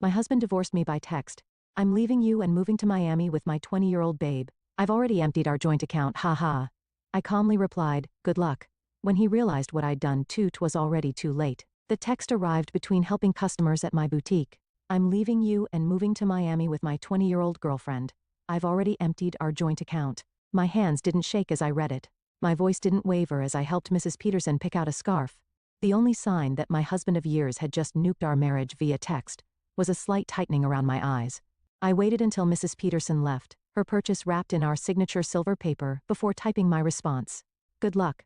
My husband divorced me by text. I'm leaving you and moving to Miami with my 20-year-old babe. I've already emptied our joint account, haha. I calmly replied, good luck. When he realized what I'd done, 'twas already too late. The text arrived between helping customers at my boutique. I'm leaving you and moving to Miami with my 20-year-old girlfriend. I've already emptied our joint account. My hands didn't shake as I read it. My voice didn't waver as I helped Mrs. Peterson pick out a scarf. The only sign that my husband of years had just nuked our marriage via text was a slight tightening around my eyes. I waited until Mrs. Peterson left, her purchase wrapped in our signature silver paper, before typing my response. Good luck.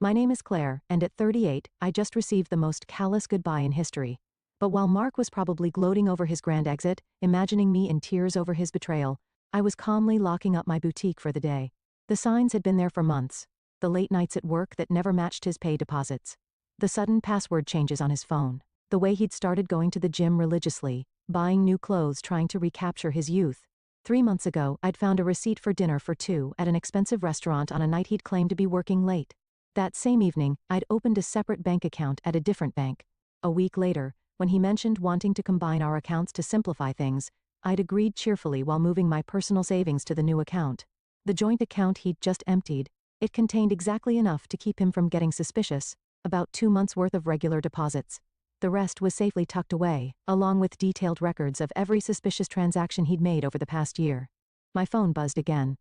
My name is Claire, and at 38, I just received the most callous goodbye in history. But while Mark was probably gloating over his grand exit, imagining me in tears over his betrayal, I was calmly locking up my boutique for the day. The signs had been there for months. The late nights at work that never matched his pay deposits. The sudden password changes on his phone. The way he'd started going to the gym religiously, buying new clothes, trying to recapture his youth. 3 months ago, I'd found a receipt for dinner for two at an expensive restaurant on a night he'd claimed to be working late. That same evening, I'd opened a separate bank account at a different bank. A week later, when he mentioned wanting to combine our accounts to simplify things, I'd agreed cheerfully while moving my personal savings to the new account. The joint account he'd just emptied, it contained exactly enough to keep him from getting suspicious, about 2 months' worth of regular deposits. The rest was safely tucked away, along with detailed records of every suspicious transaction he'd made over the past year. My phone buzzed again.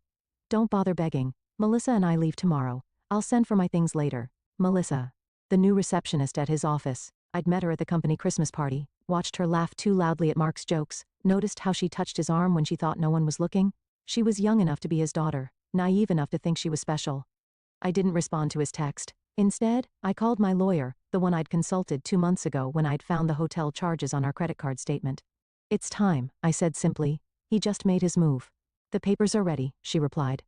Don't bother begging. Melissa and I leave tomorrow. I'll send for my things later. Melissa. The new receptionist at his office. I'd met her at the company Christmas party, watched her laugh too loudly at Mark's jokes, noticed how she touched his arm when she thought no one was looking. She was young enough to be his daughter, naive enough to think she was special. I didn't respond to his text. Instead, I called my lawyer, the one I'd consulted 2 months ago when I'd found the hotel charges on our credit card statement. It's time, I said simply. He just made his move. The papers are ready, she replied.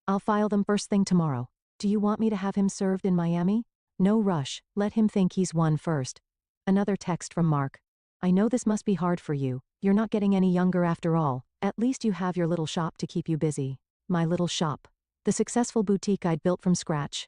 I'll file them first thing tomorrow. Do you want me to have him served in Miami? No rush, let him think he's won first. Another text from Mark. I know this must be hard for you. You're not getting any younger after all. At least you have your little shop to keep you busy. My little shop. The successful boutique I'd built from scratch.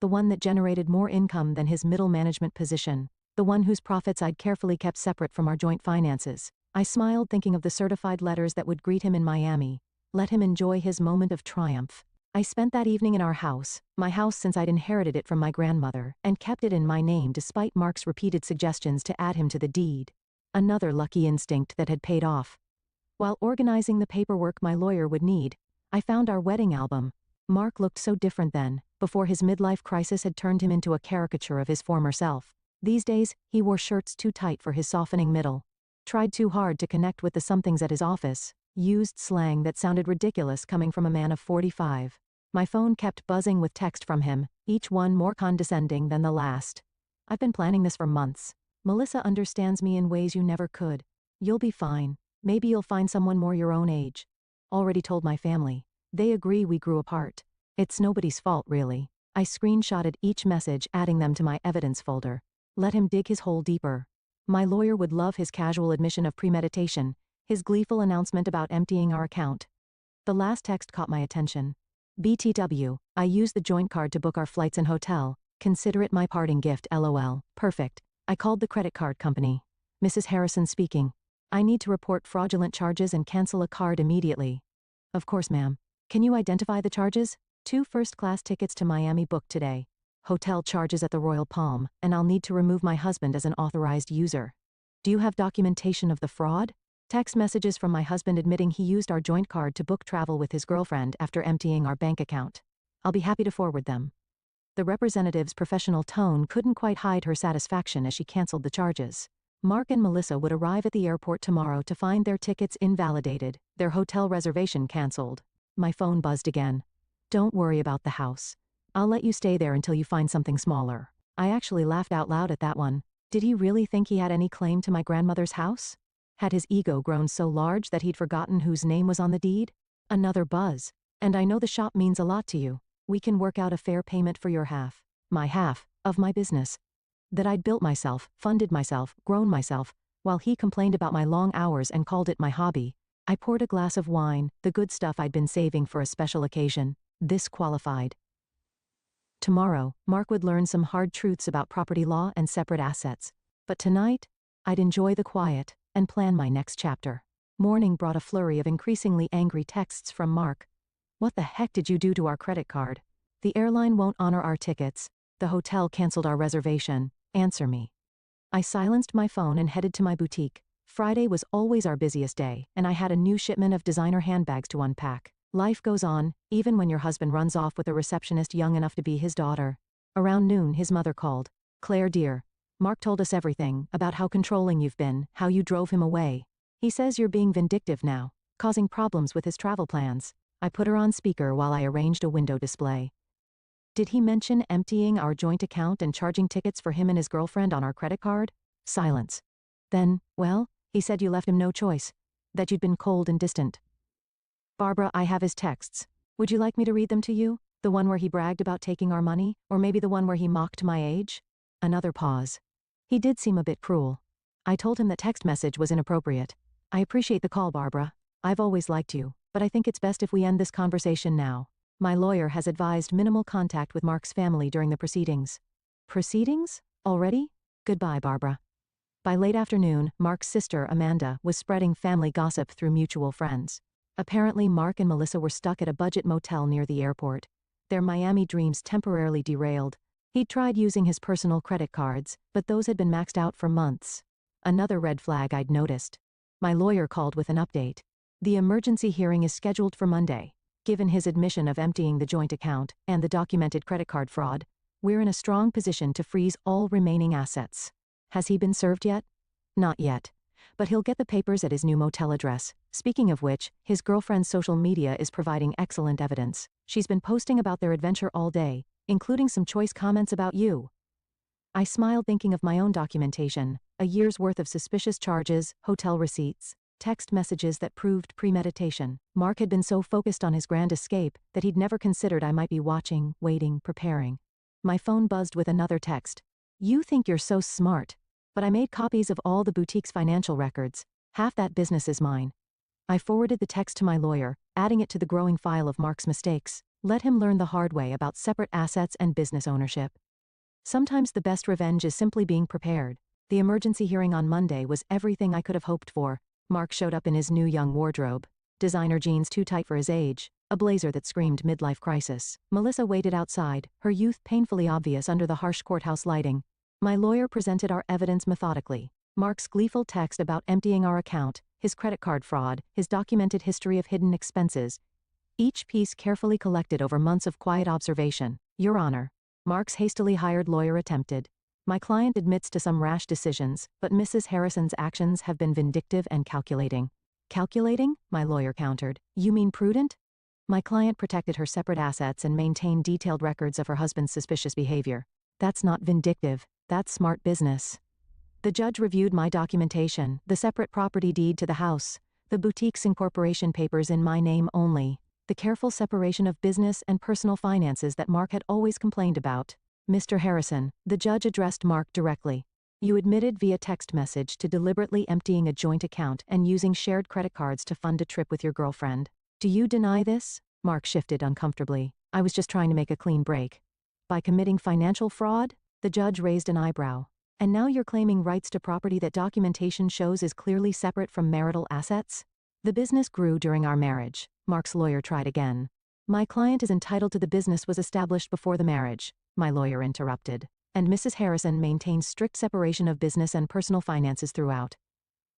The one that generated more income than his middle management position. The one whose profits I'd carefully kept separate from our joint finances. I smiled thinking of the certified letters that would greet him in Miami. Let him enjoy his moment of triumph. I spent that evening in our house, my house since I'd inherited it from my grandmother, and kept it in my name despite Mark's repeated suggestions to add him to the deed. Another lucky instinct that had paid off. While organizing the paperwork my lawyer would need, I found our wedding album. Mark looked so different then, before his midlife crisis had turned him into a caricature of his former self. These days, he wore shirts too tight for his softening middle. Tried too hard to connect with the somethings at his office. Used slang that sounded ridiculous coming from a man of 45. My phone kept buzzing with text from him, each one more condescending than the last. I've been planning this for months. Melissa understands me in ways you never could. You'll be fine. Maybe you'll find someone more your own age. Already told my family. They agree we grew apart. It's nobody's fault, really. I screenshotted each message, adding them to my evidence folder. Let him dig his hole deeper. My lawyer would love his casual admission of premeditation, his gleeful announcement about emptying our account. The last text caught my attention. BTW, I used the joint card to book our flights and hotel. Consider it my parting gift, LOL. Perfect. I called the credit card company. Mrs. Harrison speaking. I need to report fraudulent charges and cancel a card immediately. Of course, ma'am. Can you identify the charges? 2 first-class tickets to Miami booked today. Hotel charges at the Royal Palm, and I'll need to remove my husband as an authorized user. Do you have documentation of the fraud? Text messages from my husband admitting he used our joint card to book travel with his girlfriend after emptying our bank account. I'll be happy to forward them. The representative's professional tone couldn't quite hide her satisfaction as she canceled the charges. Mark and Melissa would arrive at the airport tomorrow to find their tickets invalidated, their hotel reservation canceled. My phone buzzed again. Don't worry about the house. I'll let you stay there until you find something smaller. I actually laughed out loud at that one. Did he really think he had any claim to my grandmother's house? Had his ego grown so large that he'd forgotten whose name was on the deed? Another buzz. And I know the shop means a lot to you. We can work out a fair payment for your half. My half, of my business. That I'd built myself, funded myself, grown myself, while he complained about my long hours and called it my hobby. I poured a glass of wine, the good stuff I'd been saving for a special occasion. This qualified. Tomorrow, Mark would learn some hard truths about property law and separate assets. But tonight, I'd enjoy the quiet and plan my next chapter. Morning brought a flurry of increasingly angry texts from Mark. What the heck did you do to our credit card? The airline won't honor our tickets. The hotel canceled our reservation. Answer me. I silenced my phone and headed to my boutique. Friday was always our busiest day, and I had a new shipment of designer handbags to unpack. Life goes on, even when your husband runs off with a receptionist young enough to be his daughter. Around noon, his mother called. Claire dear, Mark told us everything, about how controlling you've been, how you drove him away. He says you're being vindictive now, causing problems with his travel plans. I put her on speaker while I arranged a window display. Did he mention emptying our joint account and charging tickets for him and his girlfriend on our credit card? Silence. Then, well, he said you left him no choice. That you'd been cold and distant. Barbara, I have his texts. Would you like me to read them to you? The one where he bragged about taking our money, or maybe the one where he mocked my age? Another pause. He did seem a bit cruel. I told him that text message was inappropriate. I appreciate the call, Barbara. I've always liked you, but I think it's best if we end this conversation now. My lawyer has advised minimal contact with Mark's family during the proceedings. Proceedings? Already? Goodbye, Barbara. By late afternoon, Mark's sister, Amanda, was spreading family gossip through mutual friends. Apparently, Mark and Melissa were stuck at a budget motel near the airport. Their Miami dreams temporarily derailed. He'd tried using his personal credit cards, but those had been maxed out for months. Another red flag I'd noticed. My lawyer called with an update. The emergency hearing is scheduled for Monday. Given his admission of emptying the joint account and the documented credit card fraud, we're in a strong position to freeze all remaining assets. Has he been served yet? Not yet. But he'll get the papers at his new motel address. Speaking of which, his girlfriend's social media is providing excellent evidence. She's been posting about their adventure all day, including some choice comments about you. I smiled thinking of my own documentation, a year's worth of suspicious charges, hotel receipts, text messages that proved premeditation. Mark had been so focused on his grand escape that he'd never considered I might be watching, waiting, preparing. My phone buzzed with another text. You think you're so smart. But I made copies of all the boutique's financial records. Half that business is mine. I forwarded the text to my lawyer, adding it to the growing file of Mark's mistakes. Let him learn the hard way about separate assets and business ownership. Sometimes the best revenge is simply being prepared. The emergency hearing on Monday was everything I could have hoped for. Mark showed up in his new young wardrobe. Designer jeans too tight for his age, a blazer that screamed midlife crisis. Melissa waited outside, her youth painfully obvious under the harsh courthouse lighting. My lawyer presented our evidence methodically. Mark's gleeful text about emptying our account, his credit card fraud, his documented history of hidden expenses. Each piece carefully collected over months of quiet observation. Your Honor. Mark's hastily hired lawyer attempted. My client admits to some rash decisions, but Mrs. Harrison's actions have been vindictive and calculating. Calculating? My lawyer countered. You mean prudent? My client protected her separate assets and maintained detailed records of her husband's suspicious behavior. That's not vindictive, that's smart business. The judge reviewed my documentation, the separate property deed to the house, the boutique's incorporation papers in my name only, the careful separation of business and personal finances that Mark had always complained about. Mr. Harrison, the judge addressed Mark directly. You admitted via text message to deliberately emptying a joint account and using shared credit cards to fund a trip with your girlfriend. Do you deny this? Mark shifted uncomfortably. I was just trying to make a clean break. By committing financial fraud? The judge raised an eyebrow. And now you're claiming rights to property that documentation shows is clearly separate from marital assets? The business grew during our marriage. Mark's lawyer tried again. My client is entitled to the business was established before the marriage. My lawyer interrupted. And Mrs. Harrison maintains strict separation of business and personal finances throughout.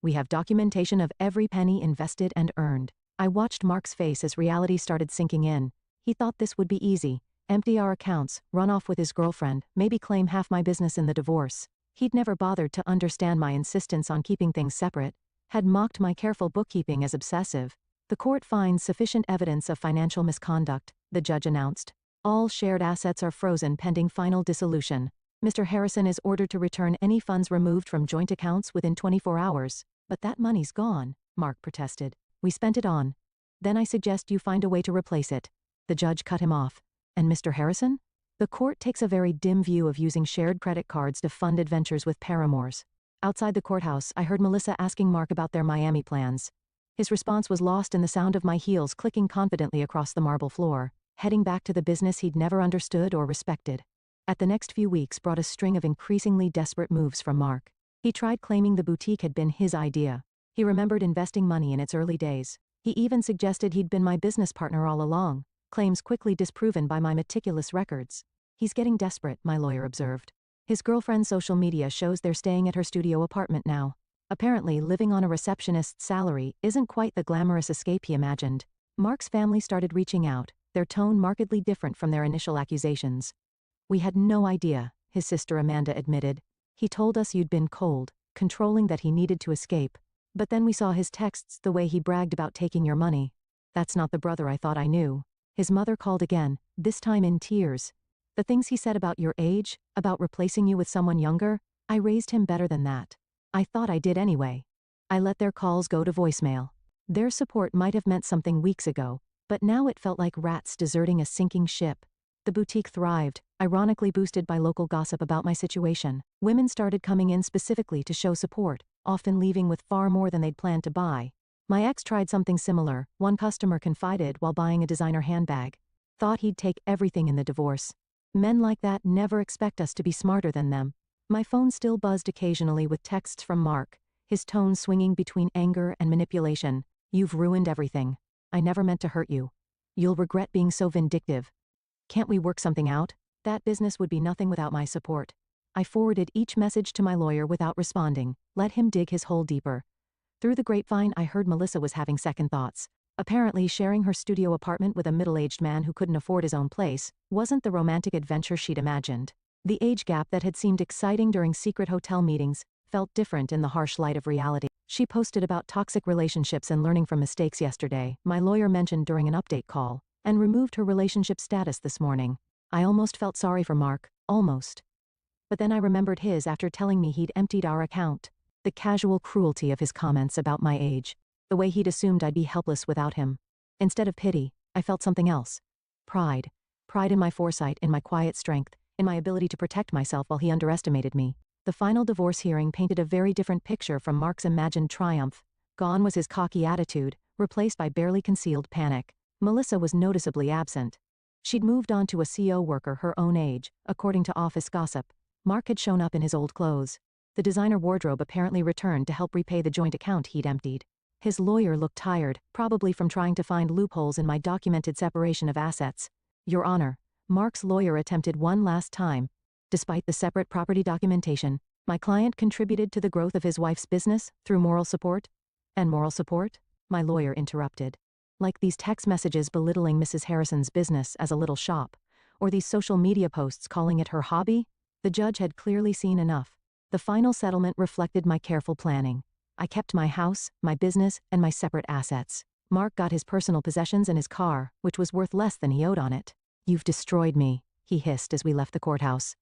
We have documentation of every penny invested and earned. I watched Mark's face as reality started sinking in. He thought this would be easy. Empty our accounts, run off with his girlfriend, maybe claim half my business in the divorce. He'd never bothered to understand my insistence on keeping things separate, had mocked my careful bookkeeping as obsessive. The court finds sufficient evidence of financial misconduct, the judge announced. All shared assets are frozen pending final dissolution. Mr. Harrison is ordered to return any funds removed from joint accounts within 24 hours. But that money's gone, Mark protested. We spent it on. Then I suggest you find a way to replace it. The judge cut him off. And Mr. Harrison? The court takes a very dim view of using shared credit cards to fund adventures with paramours. Outside the courthouse, I heard Melissa asking Mark about their Miami plans. His response was lost in the sound of my heels clicking confidently across the marble floor, heading back to the business he'd never understood or respected. At the next few weeks brought a string of increasingly desperate moves from Mark. He tried claiming the boutique had been his idea, He remembered investing money in its early days. He even suggested he'd been my business partner all along, claims quickly disproven by my meticulous records. He's getting desperate, my lawyer observed. His girlfriend's social media shows they're staying at her studio apartment now. Apparently, living on a receptionist's salary isn't quite the glamorous escape he imagined. Mark's family started reaching out, their tone markedly different from their initial accusations. We had no idea, his sister Amanda admitted. He told us you'd been cold, controlling, that he needed to escape. But then we saw his texts, the way he bragged about taking your money. That's not the brother I thought I knew. His mother called again, this time in tears. The things he said about your age, about replacing you with someone younger, I raised him better than that. I thought I did anyway. I let their calls go to voicemail. Their support might have meant something weeks ago, but now it felt like rats deserting a sinking ship. The boutique thrived, ironically boosted by local gossip about my situation. Women started coming in specifically to show support, often leaving with far more than they'd planned to buy. My ex tried something similar. One customer confided while buying a designer handbag. Thought he'd take everything in the divorce. Men like that never expect us to be smarter than them. My phone still buzzed occasionally with texts from Mark, his tone swinging between anger and manipulation. You've ruined everything. I never meant to hurt you. You'll regret being so vindictive. Can't we work something out? That business would be nothing without my support. I forwarded each message to my lawyer without responding, let him dig his hole deeper. Through the grapevine, I heard Melissa was having second thoughts. Apparently, sharing her studio apartment with a middle-aged man who couldn't afford his own place wasn't the romantic adventure she'd imagined. The age gap that had seemed exciting during secret hotel meetings felt different in the harsh light of reality. She posted about toxic relationships and learning from mistakes yesterday, my lawyer mentioned during an update call, and removed her relationship status this morning. I almost felt sorry for Mark, almost. But then I remembered his after telling me he'd emptied our account. The casual cruelty of his comments about my age. The way he'd assumed I'd be helpless without him. Instead of pity, I felt something else. Pride. Pride in my foresight, in my quiet strength, in my ability to protect myself while he underestimated me. The final divorce hearing painted a very different picture from Mark's imagined triumph. Gone was his cocky attitude, replaced by barely concealed panic. Melissa was noticeably absent. She'd moved on to a CO worker her own age, according to office gossip. Mark had shown up in his old clothes. The designer wardrobe apparently returned to help repay the joint account he'd emptied. His lawyer looked tired, probably from trying to find loopholes in my documented separation of assets. Your Honor, Mark's lawyer attempted one last time. Despite the separate property documentation, my client contributed to the growth of his wife's business through moral support. And moral support? My lawyer interrupted. Like these text messages belittling Mrs. Harrison's business as a little shop, or these social media posts calling it her hobby? The judge had clearly seen enough. The final settlement reflected my careful planning. I kept my house, my business, and my separate assets. Mark got his personal possessions and his car, which was worth less than he owed on it. You've destroyed me, he hissed as we left the courthouse.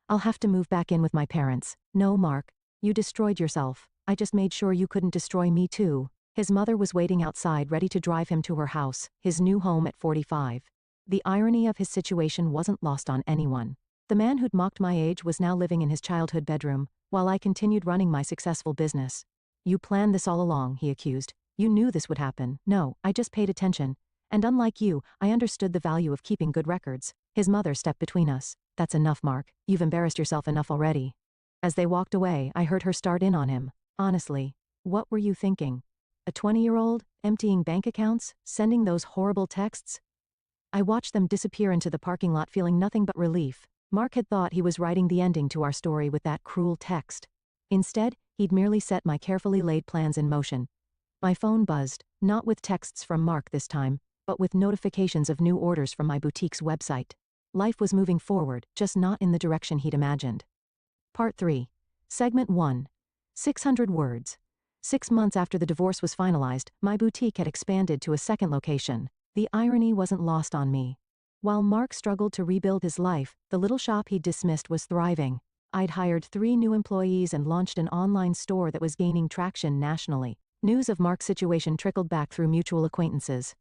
I'll have to move back in with my parents. No, Mark. You destroyed yourself. I just made sure you couldn't destroy me too. His mother was waiting outside ready to drive him to her house, his new home at 45. The irony of his situation wasn't lost on anyone. The man who'd mocked my age was now living in his childhood bedroom, while I continued running my successful business. You planned this all along, he accused. You knew this would happen. No, I just paid attention. And unlike you, I understood the value of keeping good records. His mother stepped between us. That's enough, Mark. You've embarrassed yourself enough already. As they walked away, I heard her start in on him. Honestly, what were you thinking? A 20-year-old, emptying bank accounts, sending those horrible texts? I watched them disappear into the parking lot feeling nothing but relief. Mark had thought he was writing the ending to our story with that cruel text. Instead, he'd merely set my carefully laid plans in motion. My phone buzzed, not with texts from Mark this time, but with notifications of new orders from my boutique's website. Life was moving forward, just not in the direction he'd imagined. Part 3. Segment 1. 600 words. 6 months after the divorce was finalized, my boutique had expanded to a second location. The irony wasn't lost on me. While Mark struggled to rebuild his life, the little shop he'd dismissed was thriving. I'd hired 3 new employees and launched an online store that was gaining traction nationally. News of Mark's situation trickled back through mutual acquaintances.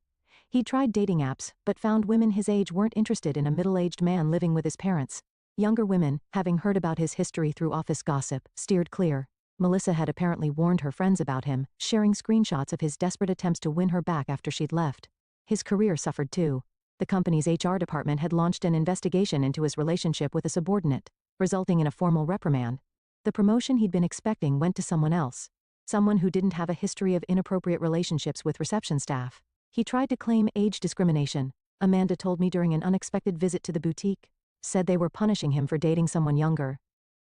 He'd tried dating apps, but found women his age weren't interested in a middle-aged man living with his parents. Younger women, having heard about his history through office gossip, steered clear. Melissa had apparently warned her friends about him, sharing screenshots of his desperate attempts to win her back after she'd left. His career suffered too. The company's HR department had launched an investigation into his relationship with a subordinate, resulting in a formal reprimand. The promotion he'd been expecting went to someone else. someone who didn't have a history of inappropriate relationships with reception staff. He tried to claim age discrimination, Amanda told me during an unexpected visit to the boutique. Said they were punishing him for dating someone younger.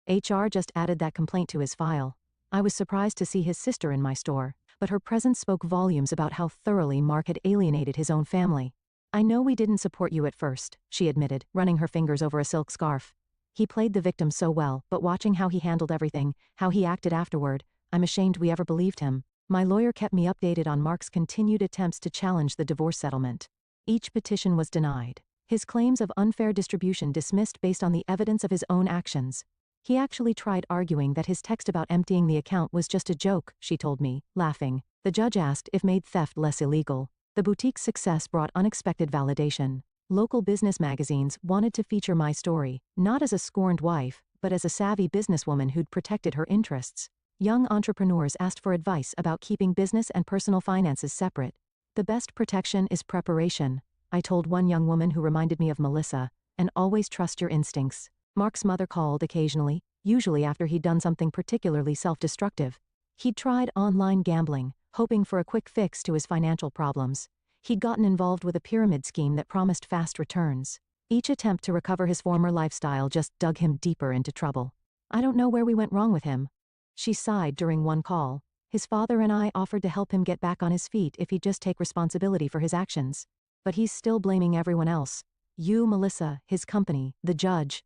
HR just added that complaint to his file. I was surprised to see his sister in my store, but her presence spoke volumes about how thoroughly Mark had alienated his own family. I know we didn't support you at first, she admitted, running her fingers over a silk scarf. He played the victim so well, but watching how he handled everything, how he acted afterward, I'm ashamed we ever believed him. My lawyer kept me updated on Mark's continued attempts to challenge the divorce settlement. Each petition was denied. His claims of unfair distribution dismissed based on the evidence of his own actions. He actually tried arguing that his text about emptying the account was just a joke, she told me, laughing. The judge asked if made theft less illegal. The boutique's success brought unexpected validation. Local business magazines wanted to feature my story, not as a scorned wife, but as a savvy businesswoman who'd protected her interests. Young entrepreneurs asked for advice about keeping business and personal finances separate. The best protection is preparation, I told one young woman who reminded me of Melissa, and always trust your instincts. Mark's mother called occasionally, usually after he'd done something particularly self-destructive. He'd tried online gambling, hoping for a quick fix to his financial problems. He'd gotten involved with a pyramid scheme that promised fast returns. Each attempt to recover his former lifestyle just dug him deeper into trouble. I don't know where we went wrong with him. She sighed during one call. His father and I offered to help him get back on his feet if he'd just take responsibility for his actions. But he's still blaming everyone else. You, Melissa, his company, the judge.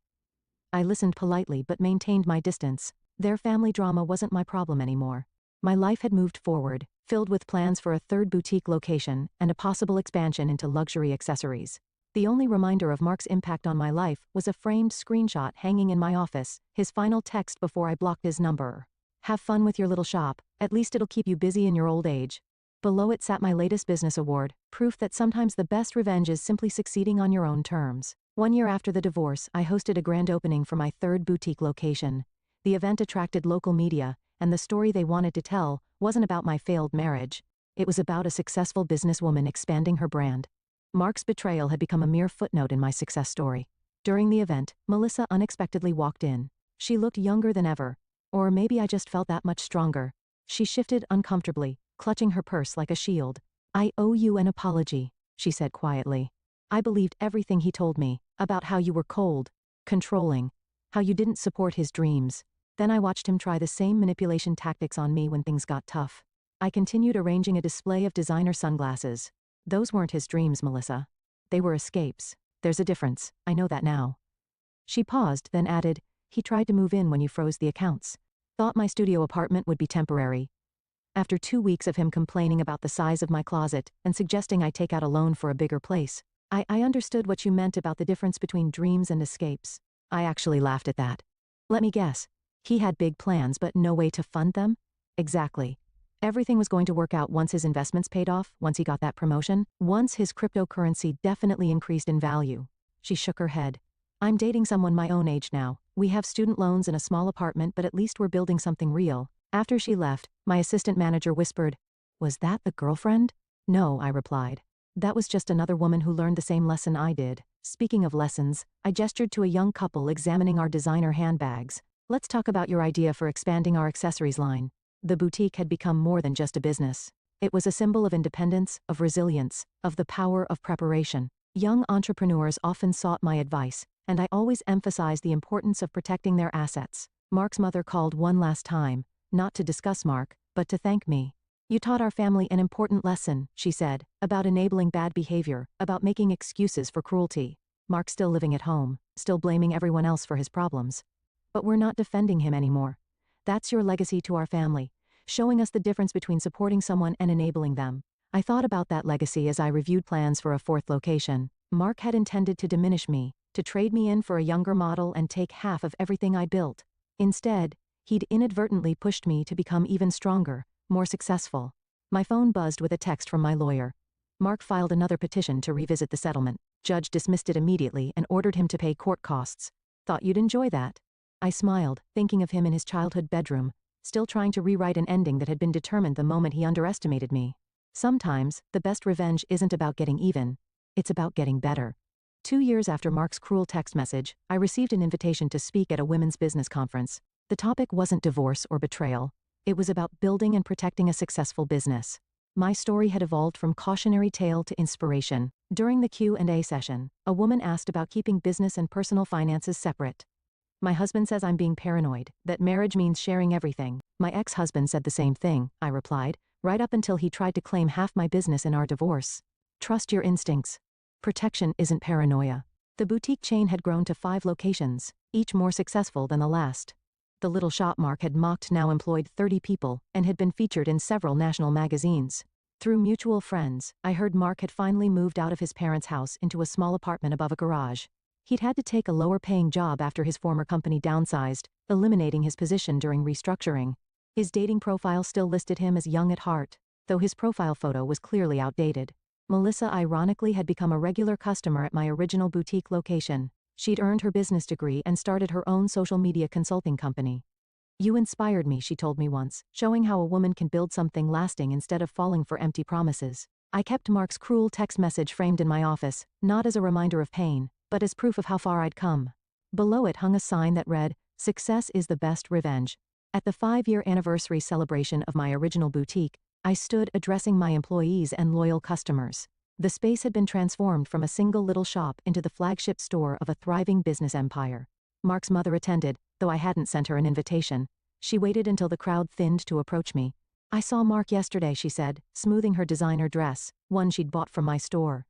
I listened politely but maintained my distance. Their family drama wasn't my problem anymore. My life had moved forward, filled with plans for a third boutique location and a possible expansion into luxury accessories. The only reminder of Mark's impact on my life was a framed screenshot hanging in my office, his final text before I blocked his number. Have fun with your little shop, at least it'll keep you busy in your old age. Below it sat my latest business award, proof that sometimes the best revenge is simply succeeding on your own terms. 1 year after the divorce, I hosted a grand opening for my third boutique location. The event attracted local media, and the story they wanted to tell wasn't about my failed marriage. It was about a successful businesswoman expanding her brand. Mark's betrayal had become a mere footnote in my success story. During the event, Melissa unexpectedly walked in. She looked younger than ever. Or maybe I just felt that much stronger. She shifted uncomfortably, clutching her purse like a shield. I owe you an apology, she said quietly. I believed everything he told me, about how you were cold, controlling, how you didn't support his dreams. Then I watched him try the same manipulation tactics on me when things got tough. I continued arranging a display of designer sunglasses. Those weren't his dreams, Melissa. They were escapes. There's a difference, I know that now. She paused, then added, he tried to move in when you froze the accounts. Thought my studio apartment would be temporary. After 2 weeks of him complaining about the size of my closet and suggesting I take out a loan for a bigger place, I understood what you meant about the difference between dreams and escapes. I actually laughed at that. Let me guess. He had big plans but no way to fund them? Exactly. Everything was going to work out once his investments paid off, once he got that promotion, once his cryptocurrency definitely increased in value. She shook her head. I'm dating someone my own age now. We have student loans and a small apartment, but at least we're building something real. After she left, my assistant manager whispered, "Was that the girlfriend?" "No," I replied. "That was just another woman who learned the same lesson I did." Speaking of lessons, I gestured to a young couple examining our designer handbags. "Let's talk about your idea for expanding our accessories line." The boutique had become more than just a business. It was a symbol of independence, of resilience, of the power of preparation. Young entrepreneurs often sought my advice, and I always emphasized the importance of protecting their assets. Mark's mother called one last time, not to discuss Mark, but to thank me. "You taught our family an important lesson," she said, "about enabling bad behavior, about making excuses for cruelty." Mark's still living at home, still blaming everyone else for his problems. But we're not defending him anymore. That's your legacy to our family, showing us the difference between supporting someone and enabling them. I thought about that legacy as I reviewed plans for a fourth location. Mark had intended to diminish me, to trade me in for a younger model and take half of everything I built. Instead, he'd inadvertently pushed me to become even stronger, more successful. My phone buzzed with a text from my lawyer. Mark filed another petition to revisit the settlement. Judge dismissed it immediately and ordered him to pay court costs. Thought you'd enjoy that. I smiled, thinking of him in his childhood bedroom, still trying to rewrite an ending that had been determined the moment he underestimated me. Sometimes, the best revenge isn't about getting even. It's about getting better. 2 years after Mark's cruel text message, I received an invitation to speak at a women's business conference. The topic wasn't divorce or betrayal. It was about building and protecting a successful business. My story had evolved from cautionary tale to inspiration. During the Q&A session, a woman asked about keeping business and personal finances separate. My husband says I'm being paranoid, that marriage means sharing everything. My ex-husband said the same thing, I replied, right up until he tried to claim half my business in our divorce. Trust your instincts. Protection isn't paranoia. The boutique chain had grown to 5 locations, each more successful than the last. The little shop Mark had mocked now employed 30 people and had been featured in several national magazines. Through mutual friends, I heard Mark had finally moved out of his parents' house into a small apartment above a garage. He'd had to take a lower-paying job after his former company downsized, eliminating his position during restructuring. His dating profile still listed him as young at heart, though his profile photo was clearly outdated. Melissa ironically had become a regular customer at my original boutique location. She'd earned her business degree and started her own social media consulting company. You inspired me, she told me once, showing how a woman can build something lasting instead of falling for empty promises. I kept Mark's cruel text message framed in my office, not as a reminder of pain, but as proof of how far I'd come. Below it hung a sign that read, "Success is the best revenge." At the 5-year anniversary celebration of my original boutique, I stood addressing my employees and loyal customers. The space had been transformed from a single little shop into the flagship store of a thriving business empire. Mark's mother attended, though I hadn't sent her an invitation. She waited until the crowd thinned to approach me. I saw Mark yesterday, she said, smoothing her designer dress, one she'd bought from my store.